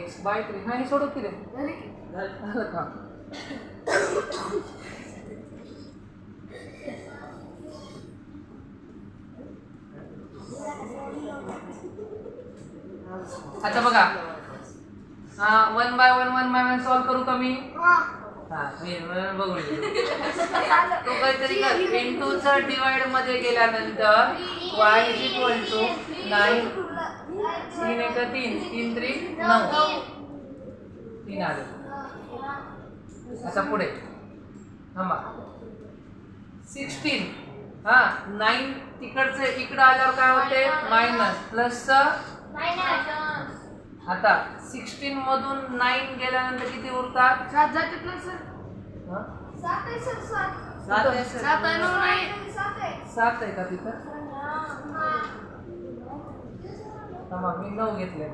x/3 हा हे सोडव की रे झालं का आता बघा हा 1/1 सॉल्व करू का मी हा मी बघून तो काहीतरी इंटू चा डिवाइड मध्ये गेल्यानंतर y = 9 3 1 3 3 3 9 3 आले आता पुढे थांबा 16 हा 9 तिकडचे इकडे आल्यावर काय होते मायनस प्लस आता 16 मधून 9 गेल्यानंतर किती उरतात 7 जाते ना सर 7 आहे सर 7 7 आहे का तिथं थांबा मी 9 घेतले